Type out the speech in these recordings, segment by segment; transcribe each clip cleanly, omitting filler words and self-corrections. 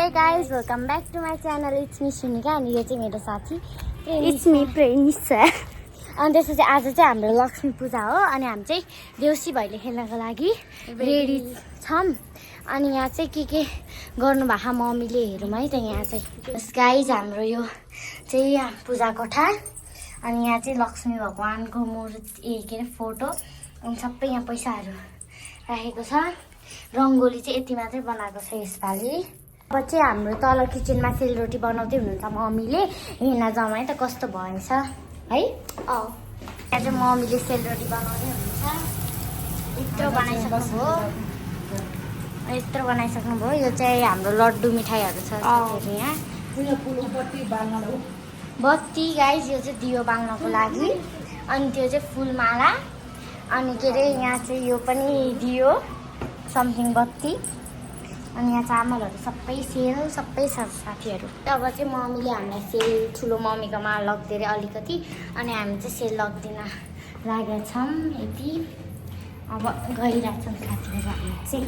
Hi guys, welcome back to my channel. It's me Shunika and यो चाहिँ मेरो साथी It's me Pranisa. अनि त्यसपछि आज चाहिँ हाम्रो लक्ष्मी पूजा हो अनि हामी चाहिँ देउसी भैले खेल्नको लागि रेडी छौं अनि यहाँ चाहिँ के गर्नु भएको मम्मीले हेरौँ है त यहाँ चाहिँ गाइज हाम्रो यो चाहिँ यहाँ पूजा कोठा अनि यहाँ चाहिँ लक्ष्मी भगवानको मूर्ति के अरे फोटो अनि सबै यहाँ पैसाहरू राखेको छ रङ्गोली चाहिँ यति मात्रै बनाएको छ यसपालि अब चाहिँ हाम्रो तल किचनमा सेलरोटी बनाउँदै हुनुहुन्छ मम्मीले हेर्न जाउँ है त कस्तो भएछ है यहाँ चाहिँ मम्मीले सेलरोटी बनाउँदै हुनुहुन्छ यत्रो बनाइसक्नुभयो यो चाहिँ हाम्रो लड्डु मिठाईहरू छ यहाँ बत्ती गाइज यो चाहिँ दियो बाल्नको लागि अनि त्यो चाहिँ फुलमाला अनि के अरे यहाँ चाहिँ यो पनि दियो समथिङ बत्ती अनि यहाँ चामलहरू सबै सेल सबै साथीहरू अब चाहिँ मम्मीले हामीलाई सेल ठुलो मम्मीकोमा लगिदियो अरे अलिकति अनि हामी चाहिँ सेल लगिदिन लागेका छौँ यति अब गइरहेछौँ साथीहरू हामी चाहिँ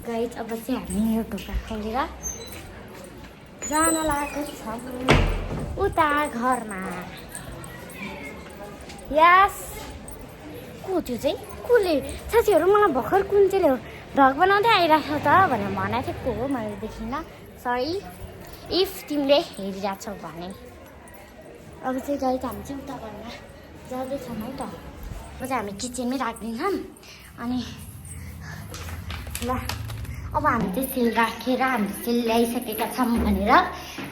गाइज अब चाहिँ हामी यो ढोका खोलेर जान लागेको छौँ उता घरमा यस को त्यो चाहिँ कसले साथीहरू मलाई भर्खर कुन चाहिँ भ्लग बनाउँदै आइरहेको त भनेर भनेको थियो को हो मैले देखिनँ सरी इफ तिमीले हेरिरहेछौ भने अब चाहिँ गाई त हामी चाहिँ उता घरमा जाँदैछौँ है त अब चाहिँ हामी किचनमै राखिदिन्छौँ अनि ल अब हामी चाहिँ सेल राखेर हामी सेल ल्याइसकेका छौँ भनेर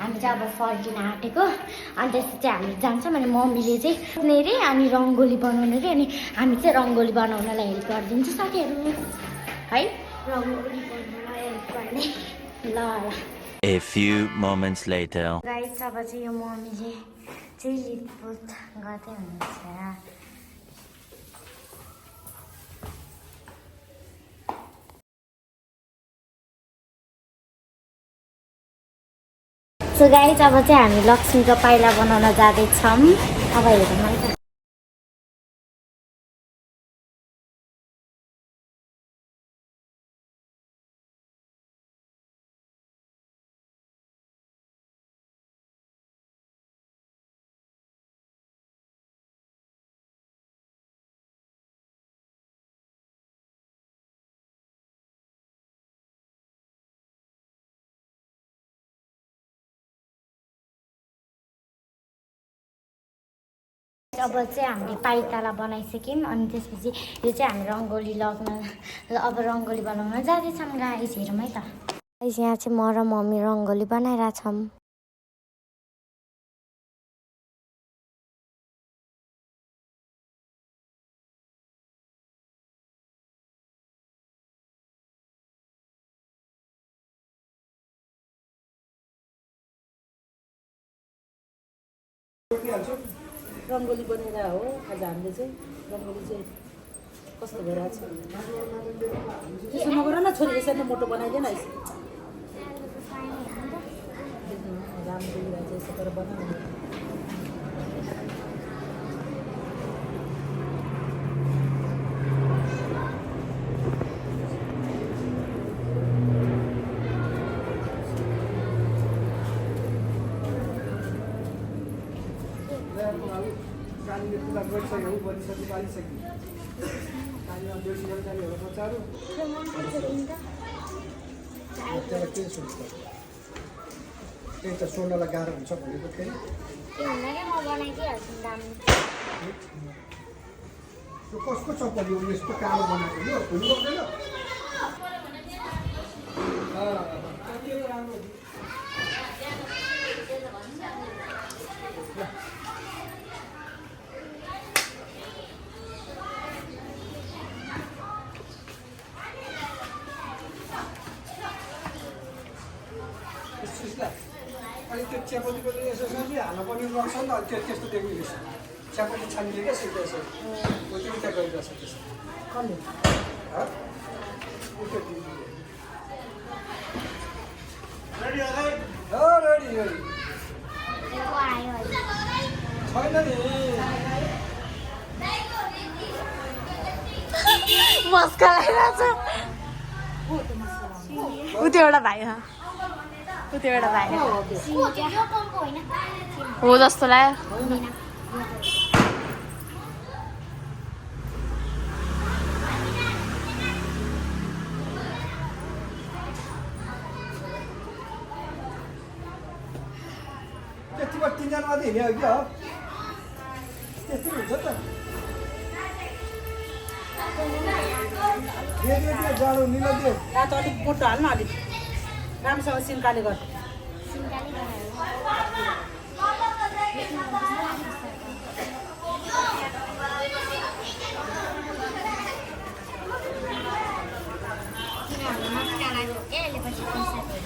हामी चाहिँ अब फर्किन आँटेको अनि त्यसपछि चाहिँ हामी जान्छौँ अनि मम्मीले चाहिँ पुग्ने अरे अनि रङ्गोली बनाउने अरे अनि हामी चाहिँ रङ्गोली बनाउनलाई हेल्प गरिदिन्छौँ साथीहरू है रङ्गोली बनाउनलाई हेल्प गर्ने ल A few moments later. Guys अब चाहिँ यो मम्मीले चाहिँ लिपपोत गर्दै हुनुहुन्छ सो गाइस अब चाहिँ हामी लक्ष्मीको पाइला बनाउन जाँदैछौँ अब हेरौँ है त अब चाहिँ हामीले पाइताला बनाइसक्यौँ अनि त्यसपछि यो चाहिँ हामी रङ्गोली लग्न अब रङ्गोली बनाउन जाँदैछौँ गाइस हेरौँ है त गाइस यहाँ चाहिँ म र मम्मी रङ्गोली बनाइरहेछौँ रङ्गोली बनेर हो आज हामीले चाहिँ रङ्गोली चाहिँ कस्तो भइरहेको छ त्यसो नगर न छोरी यसरी नै मोटो बनाइदिएन राम्रो देखिरहेको छ यसो गरेर बनाउनु त्यही त सोड्नलाई गाह्रो हुन्छ भनेको फेरि यो कसको चप्पल यो यस्तो कालो बनाएको यो हुनु पर्दैन अनि त्यो चियापत्ती पनि यसो हाल्न पनि लाग्छ नि त त्यस्तो देख्ने रहेछ चियापत्ती छानिदियो क्या सिक्दा यसो त्यो उता गरिरहेछ त्यसो छैन नि मस्का लगाइरहेछ उ त्यो एउटा भाइ उत्योबाट भाइ को त्यो यो कलको होइन हो जस्तो लाग्यो त्यतिमा 3 जना मात्रै हिँड्यो कि हो त्यस्तै हुन्छ त दे जाडो निलो दे रातो अलिक मोटो हाल्न अलिक राम्रोसँग सिन्काले गर्नु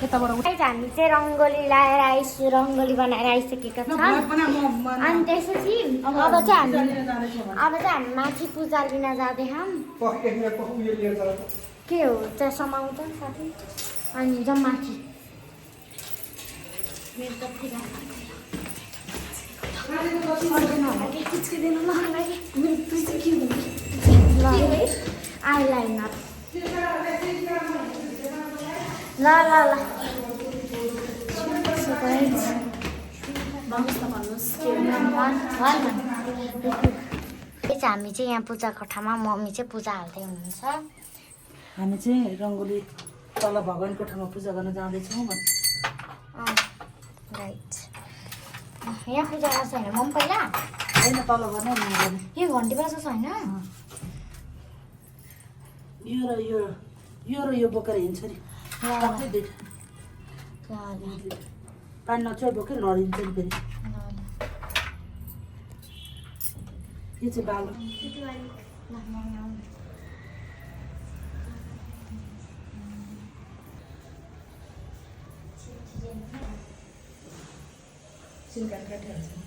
Guys, हामी चाहिँ रङ्गोली लाएर आइसक्यो रङ्गोली बनाएर आइसकेका छौँ अनि त्यसपछि अब चाहिँ हामी माथि पूजा लिन जाँदैछौँ के हो चाहिँ समाउँछ साथी अनि जाउँ माथि आइलाइनर ल ल ल हामी चाहिँ यहाँ पूजा कोठामा मम्मी चाहिँ पूजा हाल्दै हुनुहुन्छ हामी चाहिँ रङ्गोली तल भगवान्को ठाउँमा पूजा गर्न जाँदैछौँ राइट यहाँ पूजा गर्छ होइन मम्मी पहिला होइन तल गर्ने गर्ने यो घन्टी बाजा छैन यो र यो बोकेर हिँड्छ नि सबै दुई पानी नछोइ बोकेर लडिन्छ नि फेरि यो चाहिँ बालो सिन्का काटिहाल्छ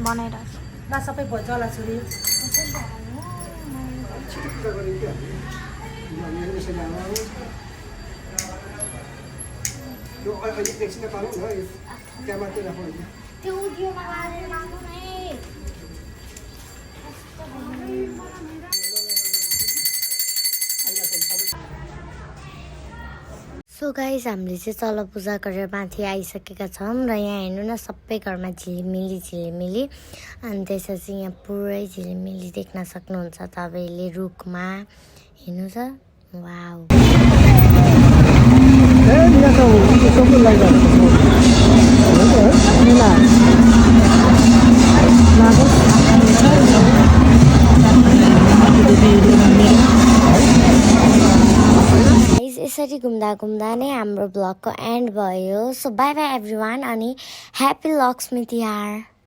बनाइरहेको ल सबै जला छोड्यो छिटो पूजा गर्ने क्या हामीले यसरी आमा यो अहिले एकछिन पारौँ न त्यहाँ मात्रै राखौँ होइन त्यो उद्योगमा लागेर लानु नै सो गाइस हामीले चाहिँ तल पूजा गरेर माथि आइसकेका छौँ र यहाँ हेर्नु न सबै घरमा झिलिमिली अनि त्यसपछि यहाँ पुरै झिलिमिली देख्न सक्नुहुन्छ तपाईँले रुखमा हेर्नु छ वाउ यसरी घुम्दा नै हाम्रो ब्लगको एन्ड भयो सो बाई बाई एभ्रिवान अनि ह्याप्पी लक्ष्मी तिहार